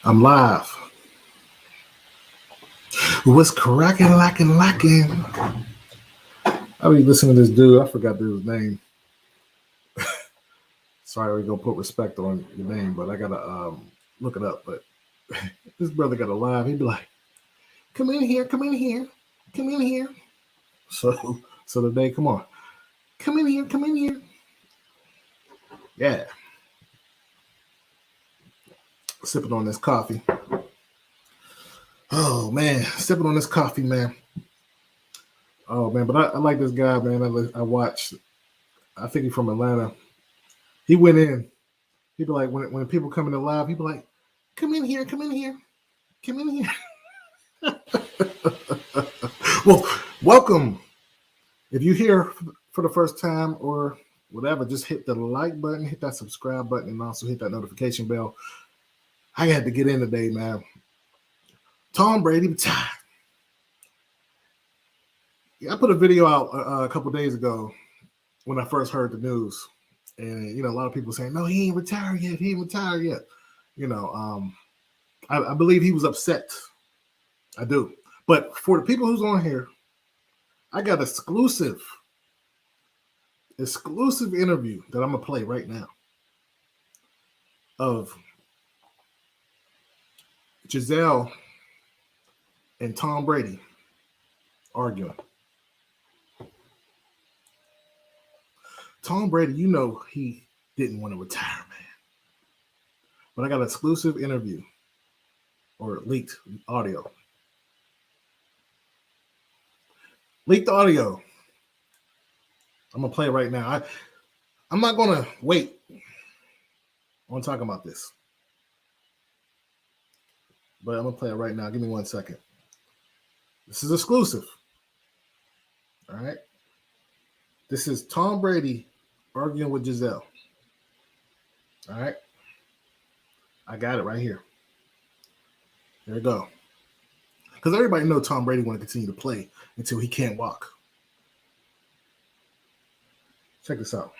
I'm live. What's cracking, lacking? I be listening to this dude. I forgot dude's name. Sorry, we're gonna put respect on your name, but I gotta look it up. But this brother got a live. He'd be like, "Come in here, come in here, come in here." So today, come on, come in here, come in here. Yeah, sipping on this coffee. Oh man, sipping on this coffee, man. Oh man, but I like this guy, man. I watched. I think he's from Atlanta. He went in. He'd be like, when people come in the live, he'd be like, "Come in here, come in here, come in here." Well, welcome. If you're here for the first time or whatever, just hit the like button, hit that subscribe button, and also hit that notification bell. I had to get in today, man. Tom Brady. I put a video out a couple days ago when I first heard the news. And, a lot of people saying, no, he ain't retired yet. He ain't retired yet. I believe he was upset. I do. But for the people who's on here, I got exclusive interview that I'm going to play right now of Gisele and Tom Brady arguing. Tom Brady, he didn't want to retire, man. But I got an exclusive interview or leaked audio. Leaked audio. I'm going to play it right now. I'm not going to wait on talking about this. But I'm going to play it right now. Give me 1 second. This is exclusive. All right. This is Tom Brady arguing with Gisele. All right. I got it right here. There we go. Because everybody knows Tom Brady want to continue to play until he can't walk. Check this out.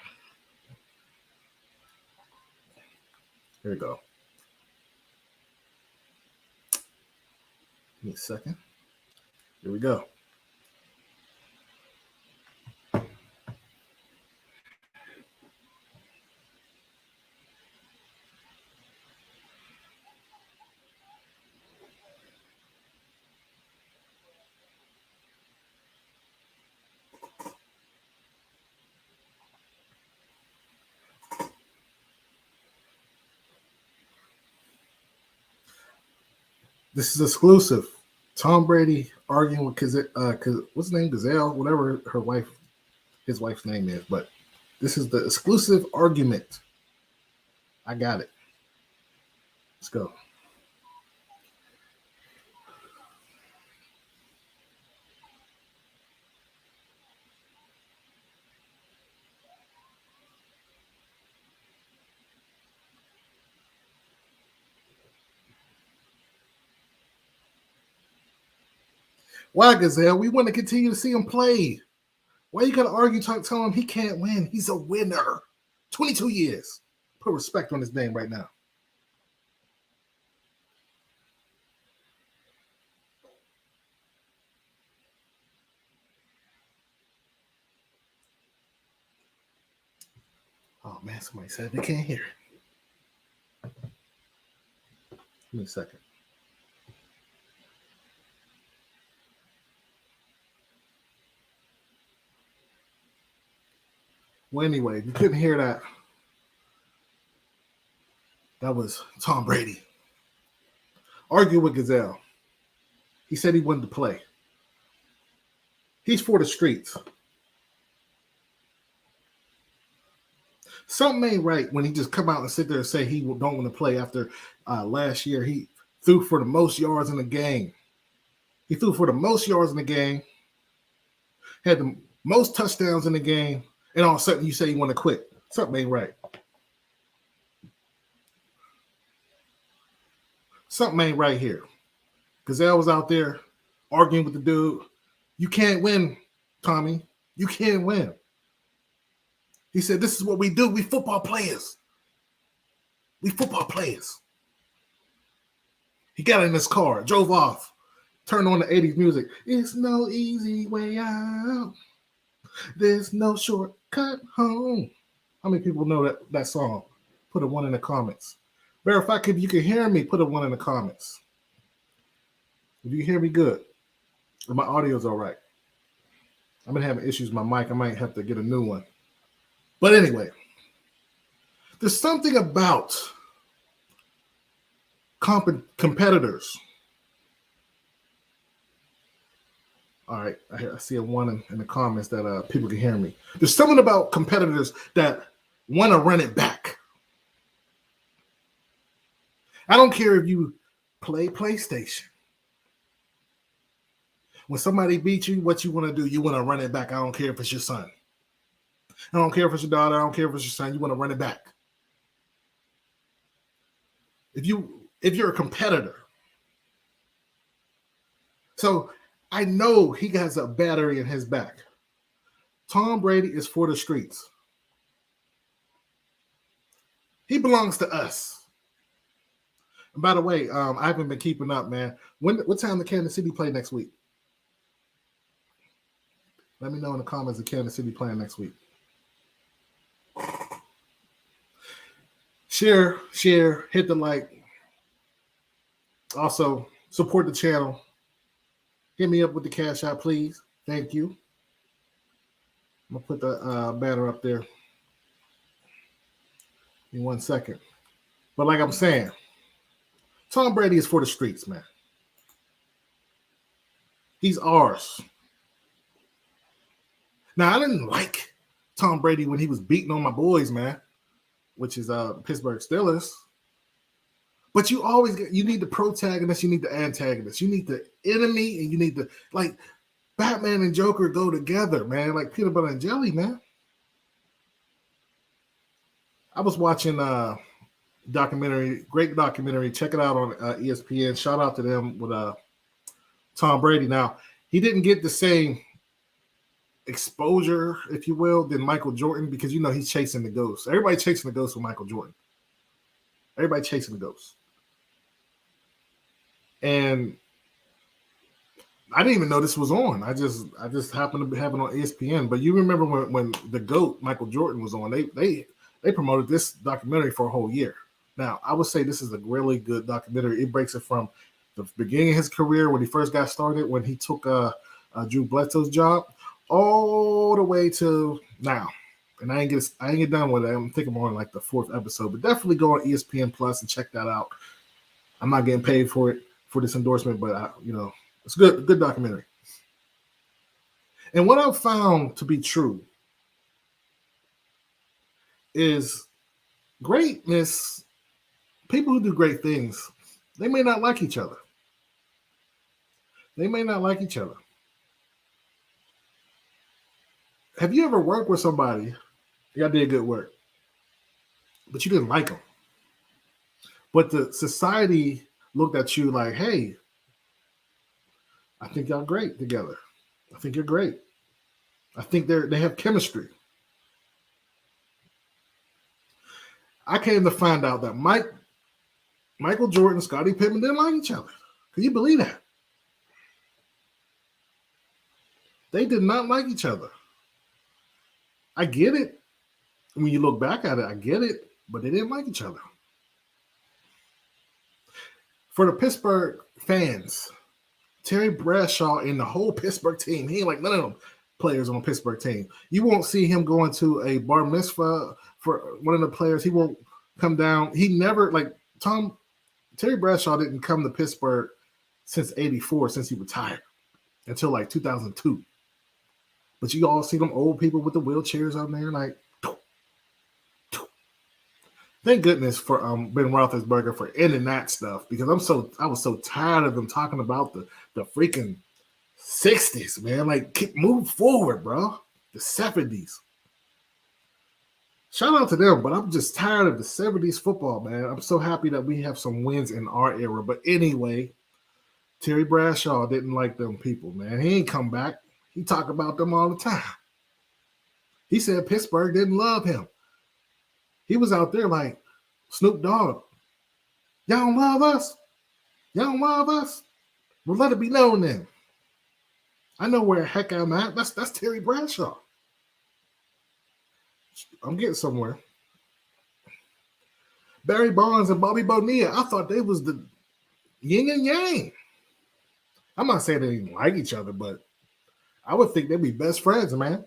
Here we go. Give me a second. Here we go. This is exclusive. Tom Brady arguing with what's his name? Gisele, whatever his wife's name is. But this is the exclusive argument. I got it. Let's go. Why, Gisele? We want to continue to see him play. Why you got to argue, tell him he can't win? He's a winner. 22 years. Put respect on his name right now. Oh, man, somebody said they can't hear it. Give me a second. Well, anyway, if you couldn't hear that, that was Tom Brady. Argue with Gisele. He said he wanted to play. He's for the streets. Something ain't right when he just come out and sit there and say he don't want to play after last year. He threw for the most yards in the game. He threw for the most yards in the game, had the most touchdowns in the game, and all of a sudden you say you want to quit. Something ain't right. Something ain't right here. Gisele was out there arguing with the dude. You can't win, Tommy. You can't win. He said, this is what we do. We football players. We football players. He got in his car, drove off, turned on the 80s music. It's no easy way out. There's no shortcut home. How many people know that song? Put a 1 in the comments. Matter of fact, if you can hear me, put a 1 in the comments. If you can hear me good, or my audio's all right. I've been having issues with my mic. I might have to get a new one. But anyway, there's something about competitors. All right, I see a 1 in the comments that people can hear me. There's something about competitors that want to run it back. I don't care if you play PlayStation. When somebody beats you, what you want to do, you want to run it back. I don't care if it's your son. I don't care if it's your daughter. I don't care if it's your son. You want to run it back. If you're a competitor. So I know he has a battery in his back. Tom Brady is for the streets. He belongs to us. And by the way, I haven't been keeping up, man. What time did Kansas City play next week? Let me know in the comments if Kansas City playing next week. Share, hit the like. Also, support the channel. Hit me up with the cash out, please. Thank you. I'm going to put the banner up there in 1 second. But like I'm saying, Tom Brady is for the streets, man. He's ours. Now, I didn't like Tom Brady when he was beating on my boys, man, which is Pittsburgh Steelers. But you need the protagonist, you need the antagonist, you need the enemy, and you need the, like, Batman and Joker go together, man, like peanut butter and jelly, man. I was watching documentary, great documentary. Check it out on ESPN. Shout out to them with Tom Brady. Now, he didn't get the same exposure, if you will, than Michael Jordan because, he's chasing the ghost. Everybody chasing the ghost with Michael Jordan. Everybody chasing the ghost. And I didn't even know this was on. I just happened to have it on ESPN. But you remember when the GOAT, Michael Jordan, was on, they promoted this documentary for a whole year. Now, I would say this is a really good documentary. It breaks it from the beginning of his career when he first got started, when he took Drew Bledsoe's job, all the way to now. And I ain't get done with it. I think I'm on like the 4th episode. But definitely go on ESPN Plus and check that out. I'm not getting paid for it, for this endorsement, but it's good documentary. And what I've found to be true is greatness. People who do great things, they may not like each other. They may not like each other. Have you ever worked with somebody? Y'all did good work, but you didn't like them. But the society looked at you like, hey, I think y'all great together. I think you're great. I think they have chemistry. I came to find out that Michael Jordan and Scottie Pippen didn't like each other. Can you believe that? They did not like each other. I get it. When you look back at it, I get it, but they didn't like each other. For the Pittsburgh fans, Terry Bradshaw and the whole Pittsburgh team, he ain't like none of them players on the Pittsburgh team. You won't see him going to a bar mitzvah for one of the players. He won't come down. He never, like Terry Bradshaw didn't come to Pittsburgh since 84, since he retired, until like 2002. But you all see them old people with the wheelchairs out there, like, thank goodness for Ben Roethlisberger for ending that stuff, because I was so tired of them talking about the freaking 60s, man. Like, move forward, bro. The 70s. Shout out to them, but I'm just tired of the 70s football, man. I'm so happy that we have some wins in our era. But anyway, Terry Bradshaw didn't like them people, man. He ain't come back. He talk about them all the time. He said Pittsburgh didn't love him. He was out there like Snoop Dogg. Y'all don't love us? Y'all don't love us? Well, let it be known then. I know where the heck I'm at. That's Terry Bradshaw. I'm getting somewhere. Barry Bonds and Bobby Bonilla. I thought they was the yin and yang. I'm not saying they didn't like each other, but I would think they'd be best friends, man.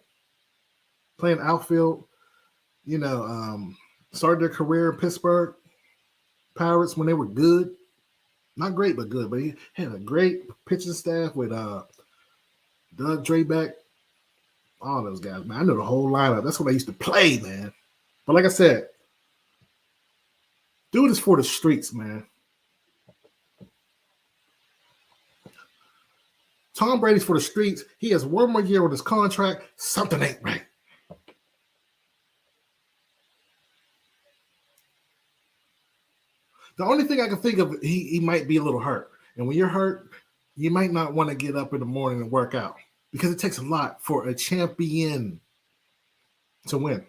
Playing outfield, started their career in Pittsburgh Pirates when they were good. Not great, but good. But he had a great pitching staff with Doug Drabeck, all those guys, man. I know the whole lineup. That's what I used to play, man. But like I said, do this for the streets, man. Tom Brady's for the streets. He has one more year on his contract. Something ain't right. The only thing I can think of, he might be a little hurt. And when you're hurt, you might not want to get up in the morning and work out because it takes a lot for a champion to win.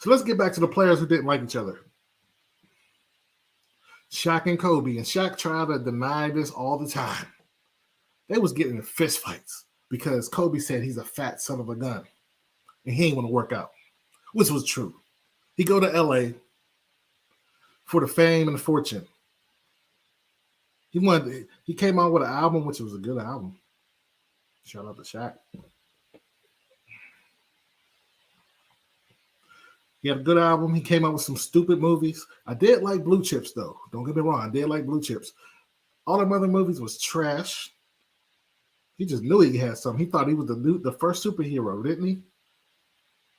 So let's get back to the players who didn't like each other. Shaq and Kobe. And Shaq tried to deny this all the time. They was getting in fist fights because Kobe said he's a fat son of a gun. And he ain't want to work out, which was true. He go to L.A. for the fame and the fortune. He came out with an album, which was a good album. Shout out to Shaq. He had a good album. He came out with some stupid movies. I did like Blue Chips, though. Don't get me wrong. I did like Blue Chips. All them other movies was trash. He just knew he had something. He thought he was the first superhero, didn't he?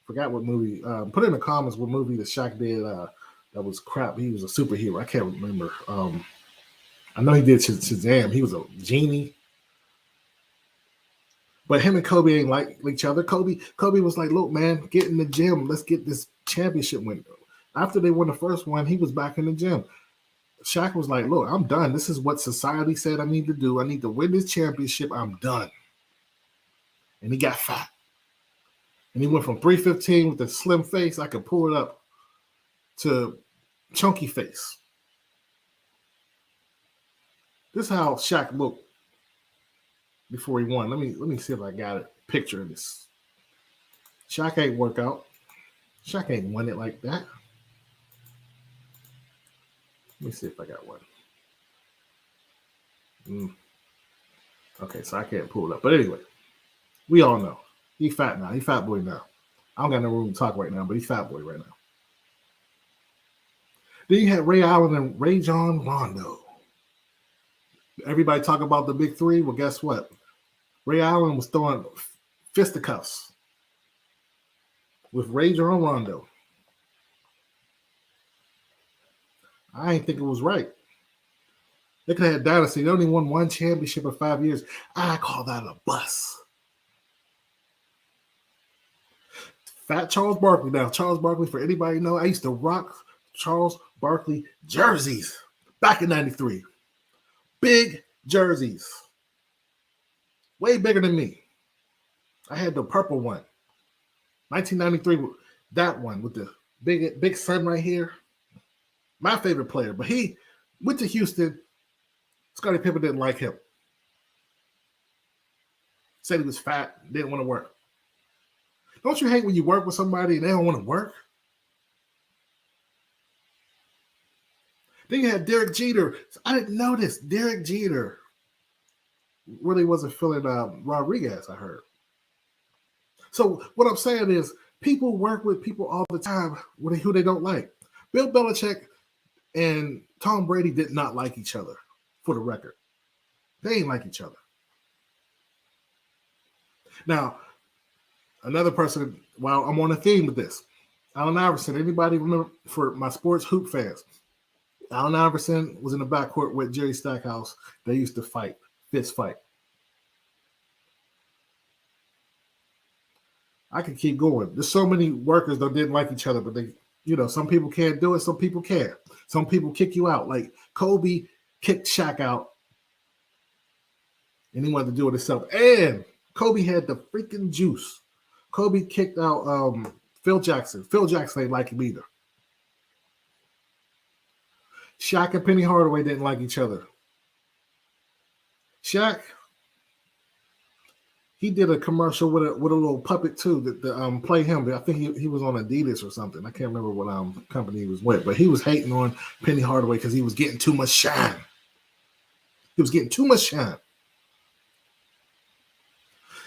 Forgot what movie. Put in the comments what movie that Shaq did that was crap. He was a superhero. I can't remember. I know he did Shazam. He was a genie. But him and Kobe ain't like each other. Kobe was like, look, man, get in the gym. Let's get this championship win. After they won the first one, he was back in the gym. Shaq was like, look, I'm done. This is what society said I need to do. I need to win this championship. I'm done. And he got fat. And he went from 315 with a slim face, I could pull it up, to chunky face. This is how Shaq looked before he won. Let me see if I got a picture of this. Shaq ain't work out. Shaq ain't won it like that. Let me see if I got one. Okay, so I can't pull it up. But anyway, we all know. He fat now. He fat boy now. I don't got no room to talk right now, but he's fat boy right now. Then you had Ray Allen and Ray John Rondo. Everybody talk about the big three. Well, guess what? Ray Allen was throwing fisticuffs with Ray John Rondo. I ain't think it was right. They could have had dynasty. They only won one championship in 5 years. I call that a bust. Fat Charles Barkley. Now, Charles Barkley, for anybody know, I used to rock Charles Barkley jerseys back in 93. Big jerseys. Way bigger than me. I had the purple one. 1993, that one with the big sun right here. My favorite player. But he went to Houston. Scottie Pippen didn't like him. Said he was fat, didn't want to work. Don't you hate when you work with somebody and they don't want to work? Then you had Derek Jeter. I didn't know this. Derek Jeter really wasn't feeling Rodriguez, I heard. So what I'm saying is people work with people all the time who they don't like. Bill Belichick and Tom Brady did not like each other, for the record. They ain't like each other. Now, another person, while I'm on a theme with this, Allen Iverson. Anybody remember, for my sports hoop fans, Allen Iverson was in the backcourt with Jerry Stackhouse. They used to fight, fist fight. I could keep going. There's so many workers that didn't like each other, but they, some people can't do it, some people can. Some people kick you out. Like Kobe kicked Shaq out, and he wanted to do it himself. And Kobe had the freaking juice. Kobe kicked out Phil Jackson ain't like him either. Shaq and Penny Hardaway didn't like each other. Shaq, he did a commercial with a little puppet too that play him. I think he was on Adidas or something. I can't remember what company he was with, but he was hating on Penny Hardaway because he was getting too much shine. He was getting too much shine.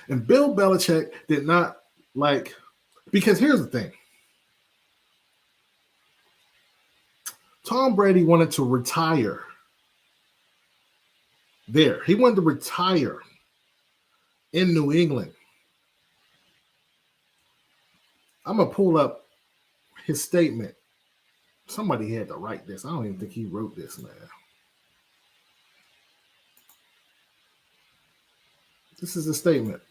And Bill Belichick did not like, because here's the thing. Tom Brady wanted to retire there. He wanted to retire in New England. I'm going to pull up his statement. Somebody had to write this. I don't even think he wrote this, man. This is a statement.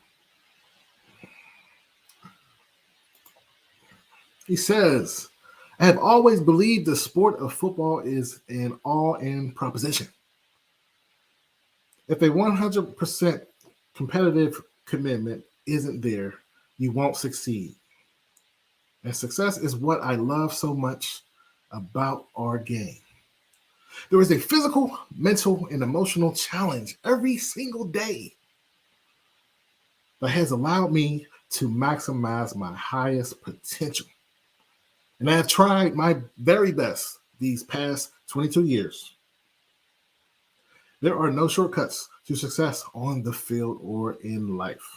He says, I have always believed the sport of football is an all-in proposition. If a 100% competitive commitment isn't there, you won't succeed. And success is what I love so much about our game. There is a physical, mental, and emotional challenge every single day that has allowed me to maximize my highest potential. And I have tried my very best these past 22 years. There are no shortcuts to success on the field or in life.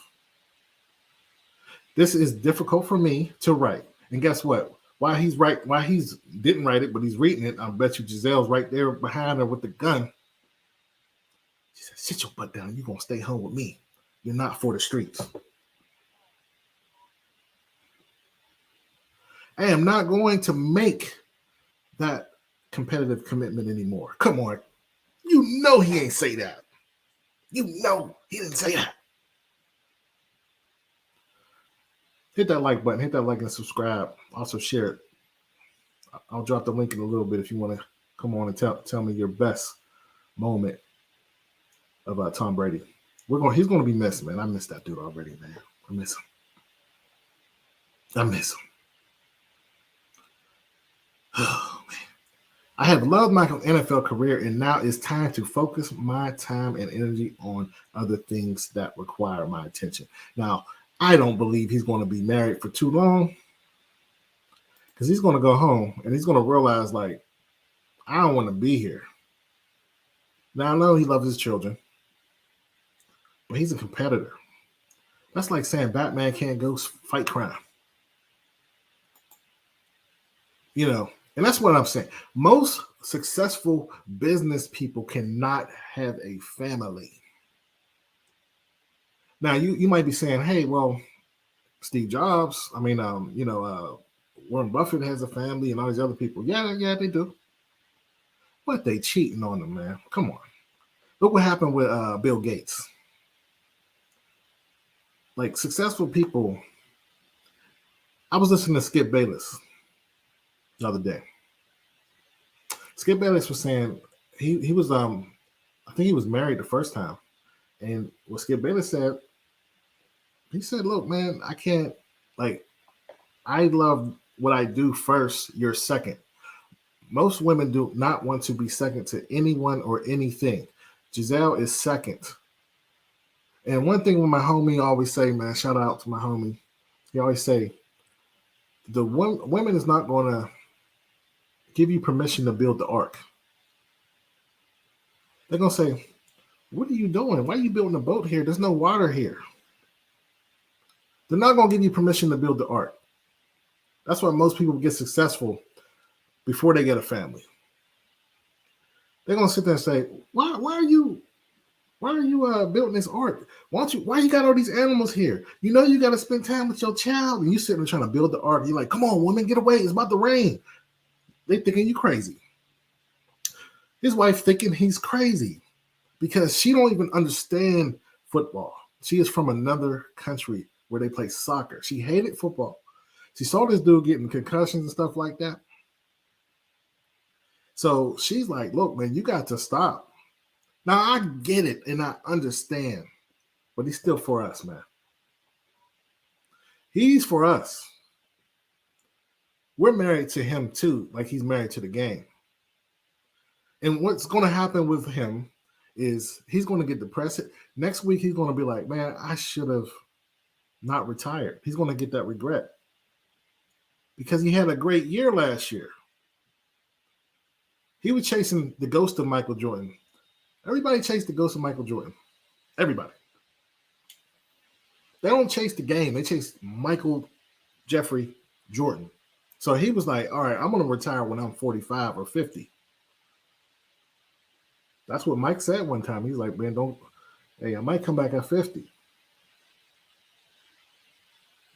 This is difficult for me to write. And guess what? While he didn't write it, but he's reading it, I bet you Gisele's right there behind her with the gun. She said, sit your butt down. You're going to stay home with me. You're not for the streets. I am not going to make that competitive commitment anymore. Come on. You know he ain't say that. You know he didn't say that. Hit that like button. Hit that like and subscribe. Also share it. I'll drop the link in a little bit if you want to come on and tell me your best moment of Tom Brady. He's going to be missed, man. I miss that dude already, man. I miss him. Oh, man. I have loved my NFL career, and now it's time to focus my time and energy on other things that require my attention. Now, I don't believe he's going to be married for too long, because he's going to go home and he's going to realize, like, I don't want to be here. Now, I know he loves his children, but he's a competitor. That's like saying Batman can't go fight crime. You know, and that's what I'm saying. Most successful business people cannot have a family. Now, you might be saying, hey, well, Steve Jobs, Warren Buffett has a family and all these other people. Yeah, they do. But they cheating on them, man. Come on. Look what happened with Bill Gates. Like, successful people. I was listening to Skip Bayless the other day. Skip Bayless was saying he was I think he was married the first time. And what Skip Bayless said, he said, look, man, I can't, like, I love what I do first, you're second. Most women do not want to be second to anyone or anything. Gisele is second. And one thing when my homie always say, man, shout out to my homie, he always say, the women is not going to give you permission to build the ark. They're going to say, what are you doing? Why are you building a boat here? There's no water here. They're not going to give you permission to build the ark. That's why most people get successful before they get a family. They're going to sit there and say, why are you building this ark? Why you got all these animals here? You know you got to spend time with your child, and you sitting there trying to build the ark. You're like, come on, woman, get away. It's about to rain. They thinking you crazy. His wife thinking he's crazy because she don't even understand football. She is from another country where they play soccer. She hated football. She saw this dude getting concussions and stuff like that. So she's like, look, man, you got to stop. Now, I get it and I understand, but he's still for us, man. He's for us. we're married to him too, like he's married to the game. And what's going to happen with him is he's going to get depressed. Next week, he's going to be like, man, I should have not retired. He's going to get that regret because he had a great year last year. He was chasing the ghost of Michael Jordan. Everybody chased the ghost of Michael Jordan. Everybody. They don't chase the game. They chase Michael Jeffrey Jordan. So he was like, all right, I'm going to retire when I'm 45 or 50. That's what Mike said one time. He's like, man, I might come back at 50.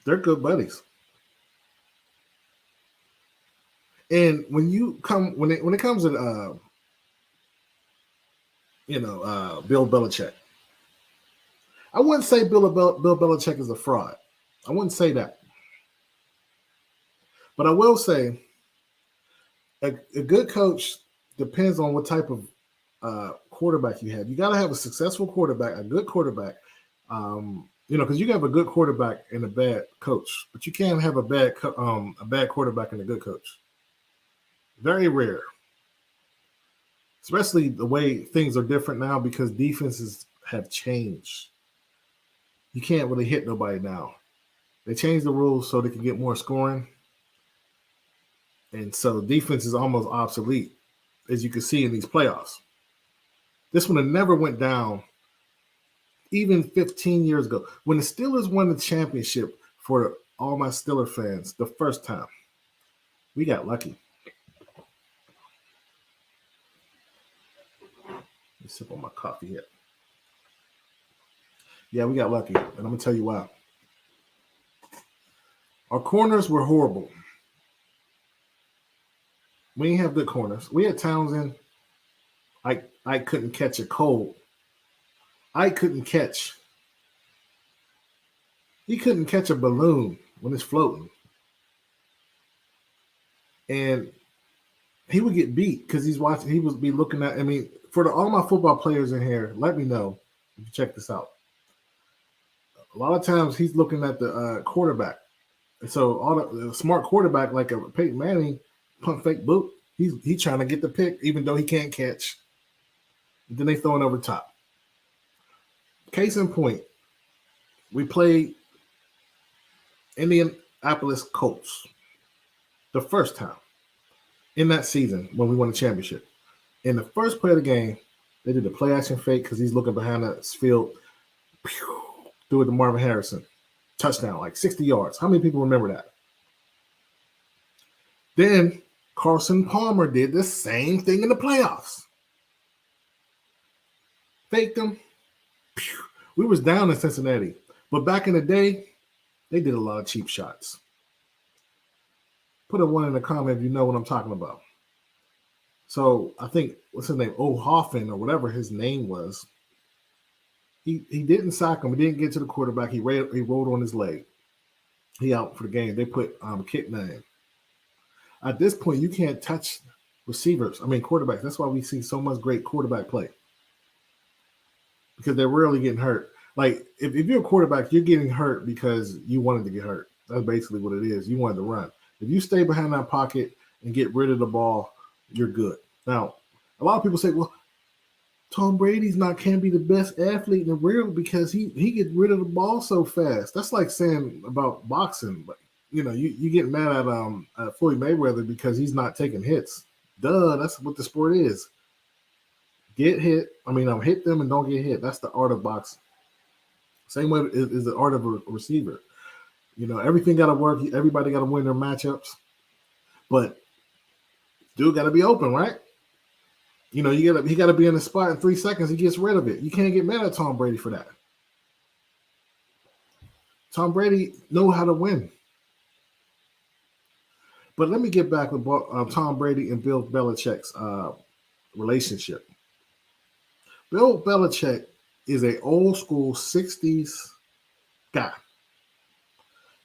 They're good buddies. And when it comes to Bill Belichick, I wouldn't say Bill Belichick is a fraud. I wouldn't say that. But I will say a good coach depends on what type of quarterback you have. You got to have a successful quarterback, a good quarterback. Because you can have a good quarterback and a bad coach, but you can't have a bad quarterback and a good coach. Very rare, especially the way things are different now because defenses have changed. You can't really hit nobody now. They changed the rules so they can get more scoring, and so defense is almost obsolete, as you can see in these playoffs. This one never went down. Even 15 years ago, when the Steelers won the championship for all my Steeler fans the first time, we got lucky. Let me sip on my coffee here. Yeah, we got lucky, and I'm going to tell you why. Our corners were horrible. We didn't have good corners. We had Townsend. I couldn't catch a cold. I couldn't catch. He couldn't catch a balloon when it's floating. And he would get beat because he would be looking at, for all my football players in here, let me know if you check this out. A lot of times he's looking at the quarterback. And so all the smart quarterback, like a Peyton Manning, pump fake boot, he's trying to get the pick, even though he can't catch. And then they throw it over top. Case in point, we played Indianapolis Colts the first time in that season when we won the championship. In the first play of the game, they did the play action fake because he's looking behind the field. Threw it to Marvin Harrison. Touchdown, like 60 yards. How many people remember that? Then Carson Palmer did the same thing in the playoffs. Faked him. We was down in Cincinnati. But back in the day, they did a lot of cheap shots. Put a 1 in the comment if you know what I'm talking about. So I think, what's his name? Hoffman or whatever his name was. He didn't sack him. He didn't get to the quarterback. He rolled on his leg. He out for the game. They put Kitna in. At this point, you can't touch quarterbacks. That's why we see so much great quarterback play. Because they're rarely getting hurt. Like, if you're a quarterback, you're getting hurt because you wanted to get hurt. That's basically what it is. You wanted to run. If you stay behind that pocket and get rid of the ball, you're good. Now, a lot of people say, well, Tom Brady's can't be the best athlete in the world because he gets rid of the ball so fast. That's like saying about boxing. But, you get mad at Floyd Mayweather because he's not taking hits. Duh, that's what the sport is. Get hit. Hit them and don't get hit. That's the art of boxing. Same way is the art of a receiver. Everything got to work. Everybody got to win their matchups. But dude got to be open, right? He got to be in the spot in 3 seconds. He gets rid of it. You can't get mad at Tom Brady for that. Tom Brady know how to win. But let me get back with Tom Brady and Bill Belichick's relationship. Bill Belichick is an old school 60s guy.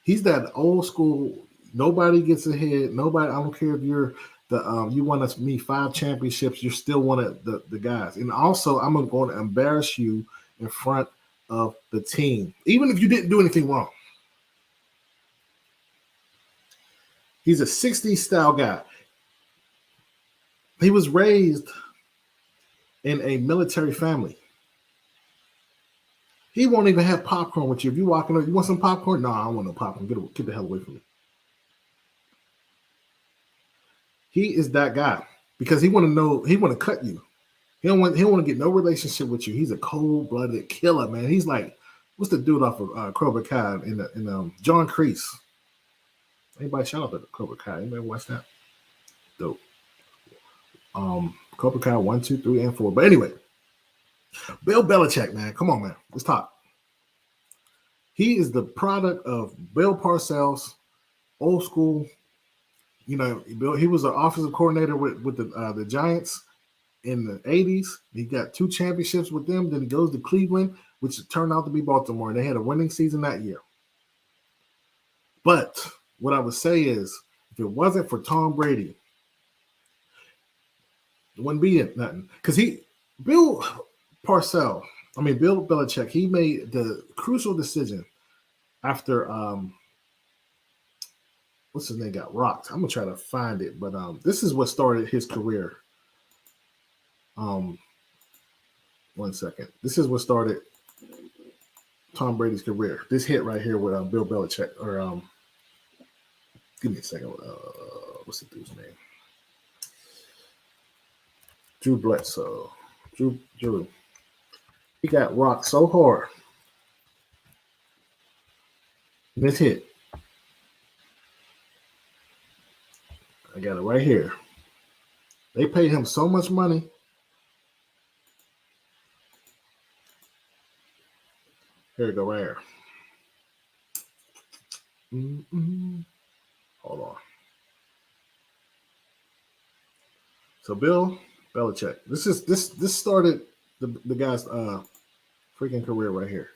He's that old school, nobody gets ahead. Nobody, I don't care if you're you won me 5 championships, you're still one of the guys. And also, I'm going to embarrass you in front of the team, even if you didn't do anything wrong. He's a 60s style guy. He was raised in a military family. He won't even have popcorn with you. If you walking up, you want some popcorn? No, I don't want no popcorn. Get the hell away from me. He is that guy because he want to cut you. He don't want to get no relationship with you. He's a cold-blooded killer, man. He's like, what's the dude off of Cobra Kai in John Kreese? Anybody shout out to Cobra Kai? Anybody watch that? Dope. Cobra Kai 1, 2, 3, and 4. But anyway, Bill Belichick, man. Come on, man. Let's talk. He is the product of Bill Parcells, old school. You know, he was an offensive coordinator with the Giants in the 80s. He got 2 championships with them. Then he goes to Cleveland, which turned out to be Baltimore. And they had a winning season that year. But what I would say is, if it wasn't for Tom Brady, it wouldn't be nothing. Because Bill Belichick, he made the crucial decision after what's his name got rocked. I'm gonna try to find it, but this is what started his career. 1 second. This is what started Tom Brady's career. This hit right here with Bill Belichick, or give me a second. What's the dude's name? Drew Bledsoe. Drew. He got rocked so hard. And this hit. I got it right here. They paid him so much money. Here we go, right here. Hold on. So Bill Belichick. This started the guy's freaking career right here.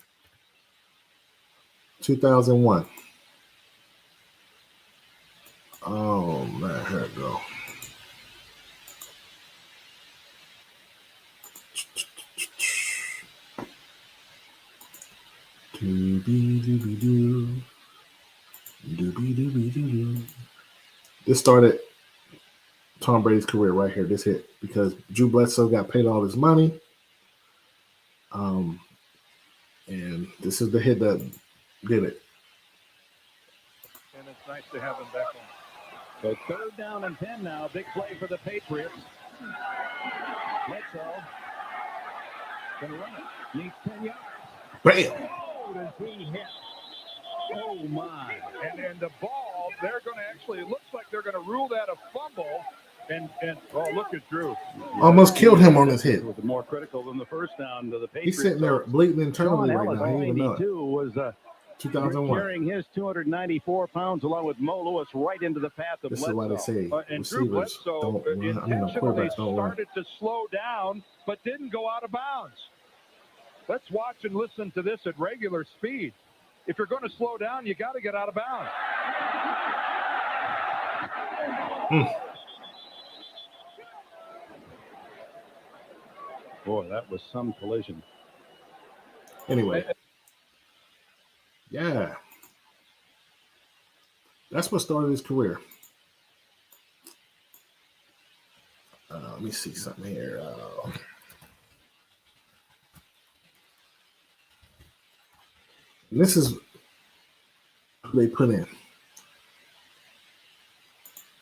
2001. Oh man, here we go. This started Tom Brady's career right here. This hit because Drew Bledsoe got paid all his money. And this is the hit that did it. And it's nice to have him back on. So 3rd down and 10 now. Big play for the Patriots. Bledsoe gonna run it. Needs 10 yards. Bam! Oh, does he hit? Oh my! And the ball, they're going to actually. It looks like they're going to rule that a fumble. And oh, look at Drew. Almost killed him on his hit. It was more critical than the first down to the Patriots. He's sitting there bleeding internally right now. He didn't even know it. Was 2001. Carrying his 294 pounds along with Mo Lewis right into the path of This Bledsoe. is why they say And Drew Bledsoe intentionally started to slow down, but didn't go out of bounds. Let's watch and listen to this at regular speed. If you're going to slow down, you got to get out of bounds. Boy, that was some collision. Anyway. Yeah. That's what started his career. Let me see something here. This is what they put in.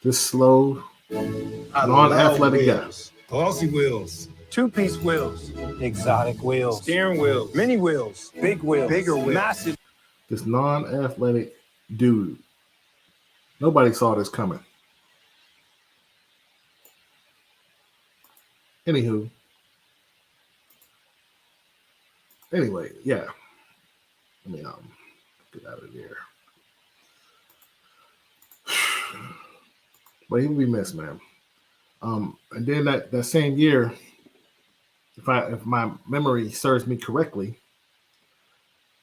This slow, non-athletic guy. Glossy wheels. 2-piece wheels. Exotic wheels. Steering wheels. Mini wheels. Big wheels. Bigger wheels. Massive. This non-athletic dude. Nobody saw this coming. Anywho. Anyway, yeah. Let me get out of there. But he will be missed, man. And then that same year, if my memory serves me correctly,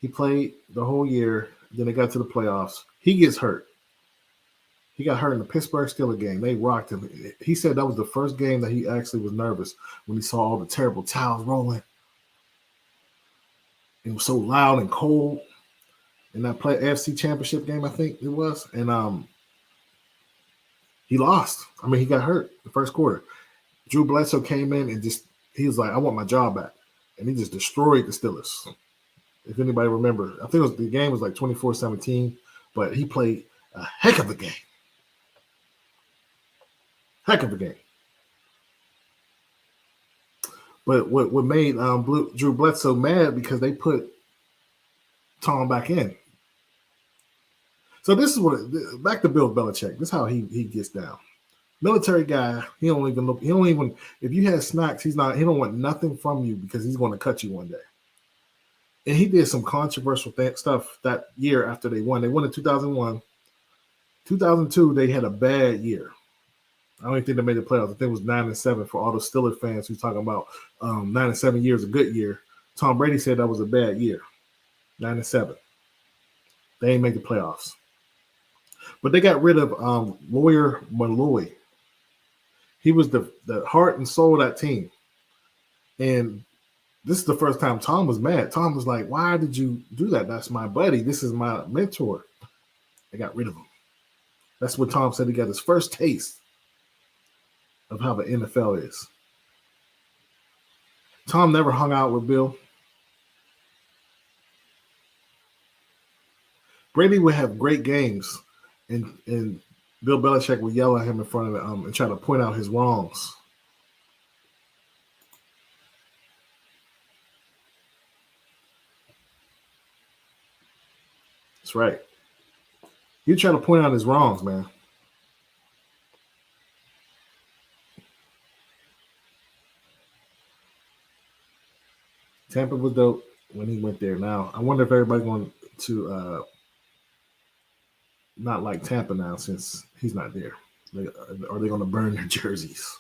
he played the whole year. Then they got to the playoffs. He gets hurt. He got hurt in the Pittsburgh Steelers game. They rocked him. He said that was the first game that he actually was nervous when he saw all the terrible towels rolling. It was so loud and cold in that AFC Championship game, I think it was. And He lost. I mean, he got hurt the first quarter. Drew Bledsoe came in and he was like, I want my job back. And he just destroyed the Steelers. If anybody remember, I think the game was like 24-17, but he played a heck of a game. Heck of a game. But what made Drew Bledsoe mad because they put Tom back in. So this is back to Bill Belichick. This is how he gets down. Military guy, he don't even if you had snacks, he don't want nothing from you because he's going to cut you one day. And he did some controversial stuff that year after they won. They won in 2001. 2002, they had a bad year. I don't even think they made the playoffs. I think it was 9-7 for all the Steelers fans who's talking about 9-7 years a good year. Tom Brady said that was a bad year. 9-7. They ain't make the playoffs. But they got rid of Lawyer Malloy. He was the heart and soul of that team. And this is the first time Tom was mad. Tom was like, why did you do that? That's my buddy. This is my mentor. They got rid of him. That's what Tom said he got his first taste of how the NFL is. Tom never hung out with Bill. Brady would have great games, and Bill Belichick would yell at him in front of and try to point out his wrongs. That's right. You try to point out his wrongs, man. Tampa was dope when he went there. Now, I wonder if everybody's going to not like Tampa now since he's not there. Are they going to burn their jerseys?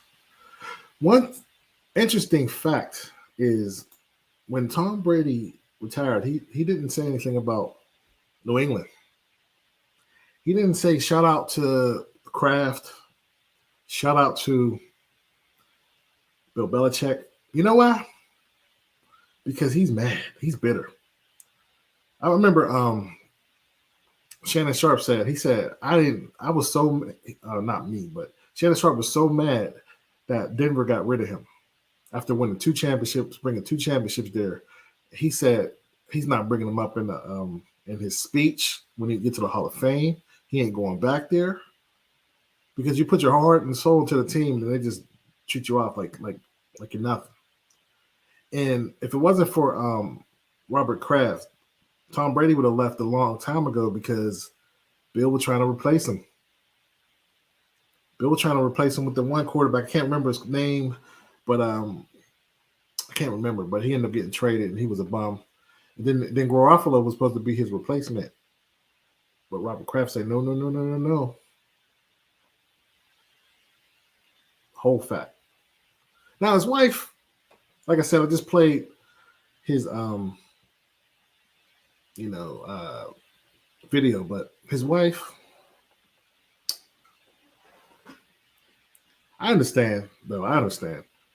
One interesting fact is when Tom Brady retired, he didn't say anything about New England. He didn't say shout out to Kraft, shout out to Bill Belichick. You know why? Because he's mad. He's bitter. I remember Shannon Sharp said, not me, but Shannon Sharp was so mad that Denver got rid of him after winning 2 championships, bringing 2 championships there. He said he's not bringing them up in his speech when he gets to the Hall of Fame. He ain't going back there because you put your heart and soul into the team and they just treat you off like you're nothing. And if it wasn't for Robert Kraft, Tom Brady would have left a long time ago because Bill was trying to replace him. Bill was trying to replace him with the one quarterback. I can't remember his name, but I can't remember. But he ended up getting traded, and he was a bum. And then Garoppolo was supposed to be his replacement. But Robert Kraft said, no. Whole fact. Now, his wife, like I said, I just played his video, but his wife, I understand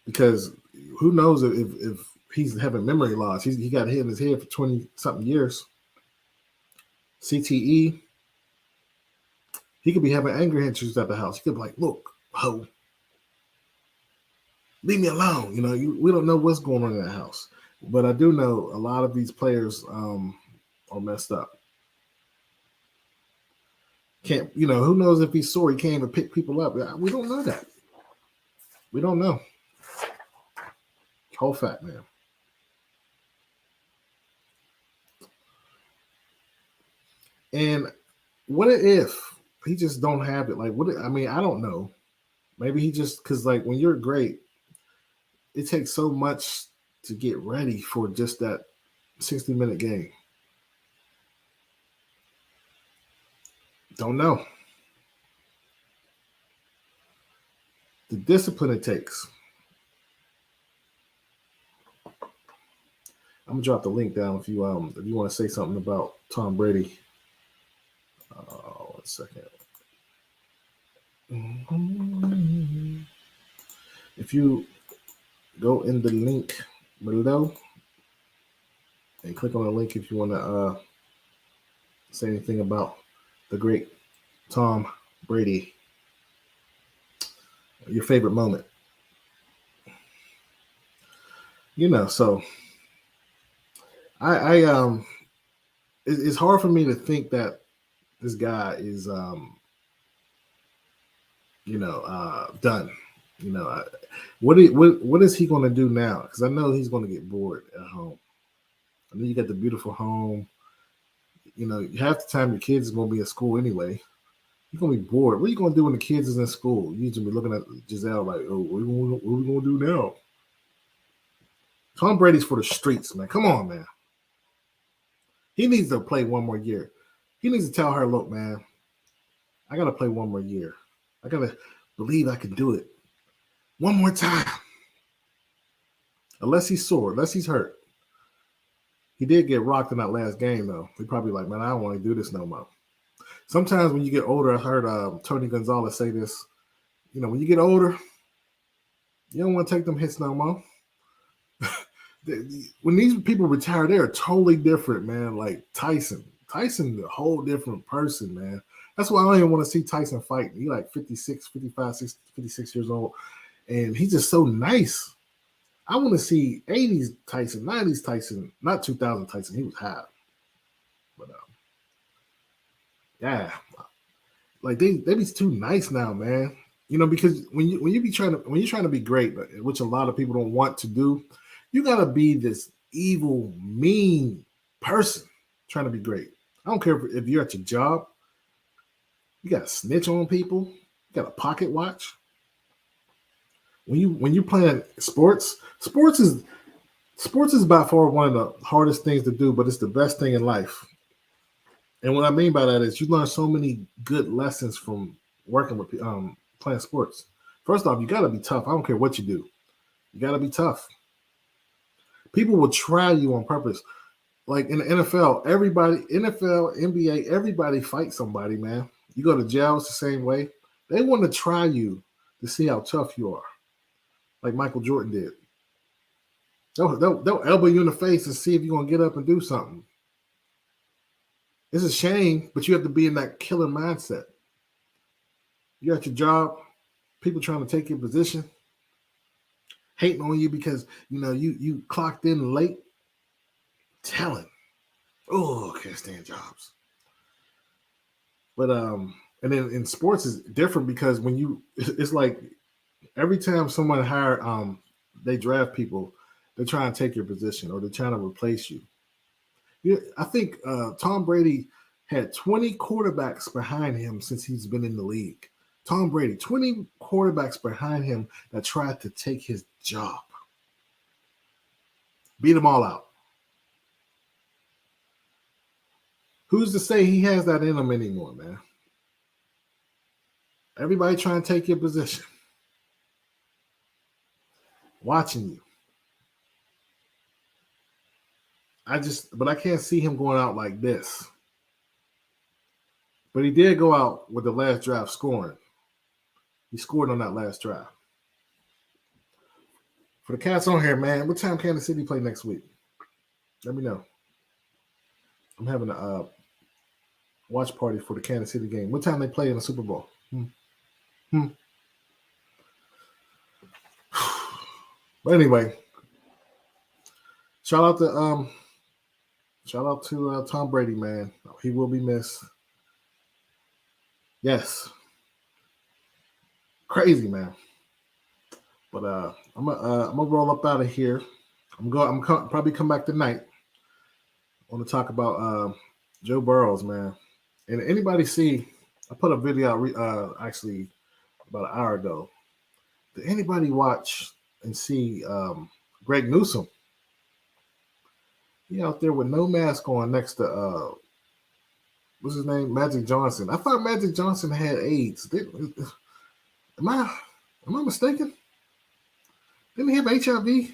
because who knows if he's having memory loss. He got hit in his head for 20-something years. CTE. He could be having anger issues at the house. He could be like, look, ho, leave me alone. We don't know what's going on in that house. But I do know a lot of these players are messed up. Who knows if he's sore? He can't even pick people up. We don't know that. We don't know. Whole fact, man. And what if he just don't have it? I don't know. Maybe he just, because when you're great, it takes so much to get ready for just that 60-minute game. Don't know. The discipline it takes. I'm gonna drop the link down if you want to say something about Tom Brady. 1 second. If you go in the link below and click on the link if you want to say anything about the great Tom Brady. Your favorite moment. So it's hard for me to think that this guy is done. What is he going to do now? Because I know he's going to get bored at home. I know you got the beautiful home. Half the time your kids is going to be at school anyway. You're going to be bored. What are you going to do when the kids is in school? You're going to be looking at Gisele like, oh, what are we going to do now? Tom Brady's for the streets, man. Come on, man. He needs to play one more year. He needs to tell her, look, man, I got to play one more year. I got to believe I can do it. One more time. Unless he's sore, unless he's hurt. He did get rocked in that last game, though. He probably like, man, I don't want to do this no more. Sometimes when you get older, I heard Tony Gonzalez say this, when you get older, you don't want to take them hits no more. When these people retire, they're totally different, man. Like Tyson. Tyson's a whole different person, man. That's why I don't even want to see Tyson fight. He's like 56, 55, 60, 56 years old. And he's just so nice. I want to see 80s Tyson, 90s Tyson, not 2000 Tyson. He was high. But yeah. Like they be too nice now, man. Because when you're trying to be great, which a lot of people don't want to do, you gotta be this evil, mean person trying to be great. I don't care if you're at your job. You gotta snitch on people. You got a pocket watch. When you're playing sports is by far one of the hardest things to do, but it's the best thing in life. And what I mean by that is you learn so many good lessons from working with playing sports. First off, you got to be tough. I don't care what you do. You got to be tough. People will try you on purpose. Like in the NFL, NFL, NBA, everybody fights somebody, man. You go to jail, it's the same way. They want to try you to see how tough you are, like Michael Jordan did. They'll elbow you in the face and see if you're going to get up and do something. It's a shame, but you have to be in that killer mindset. You're at your job, people trying to take your position, hating on you because you clocked in late. Telling, oh, can't stand jobs. But and then in sports is different because it's like every time someone they draft people, they're trying to take your position or they're trying to replace you. I think Tom Brady had 20 quarterbacks behind him since he's been in the league. Tom Brady, 20 quarterbacks behind him that tried to take his job. Beat them all out. Who's to say he has that in him anymore, man? Everybody trying to take your position. Watching you. But I can't see him going out like this. But he did go out with the last drive scoring. He scored on that last drive. For the cats on here, man, what time Kansas City play next week? Let me know. I'm having a watch party for the Kansas City game. What time they play in the Super Bowl? But anyway, shout out to Tom Brady, man. He will be missed. Yes, crazy, man. But I'm gonna roll up out of here. I'm probably come back tonight. I want to talk about Joe Burrows, man. And anybody see? I put a video out actually about an hour ago. Did anybody watch and see Greg Newsome? He out there with no mask on next to what's his name? Magic Johnson. I thought Magic Johnson had AIDS. Am I mistaken? Didn't he have HIV?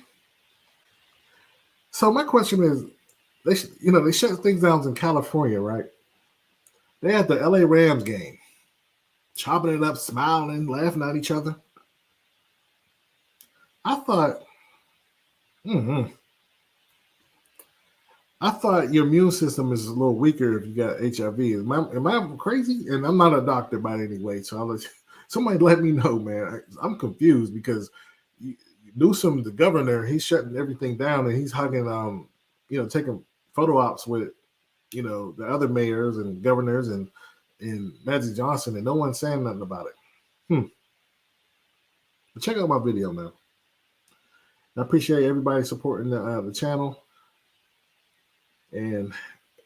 So my question is, they shut things down in California, right? They had the LA Rams game, chopping it up, smiling, laughing at each other. I thought, I thought your immune system is a little weaker if you got HIV. Am I crazy? And I'm not a doctor by any way, so Somebody let me know, man. I'm confused because Newsom, the governor, he's shutting everything down and he's hugging, taking photo ops with, the other mayors and governors and Magic Johnson, and no one's saying nothing about it. But check out my video, man. I appreciate everybody supporting the channel, and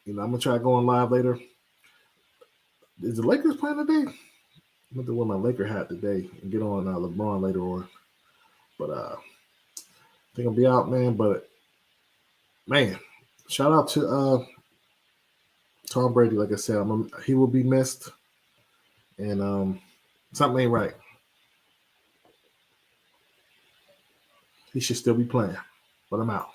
I'm gonna try going live later. Is the Lakers playing today? I'm going to wear my Laker hat today and get on LeBron later on. But I think I'll be out, man. But, man, shout out to Tom Brady. Like I said, he will be missed. And something ain't right. He should still be playing. But I'm out.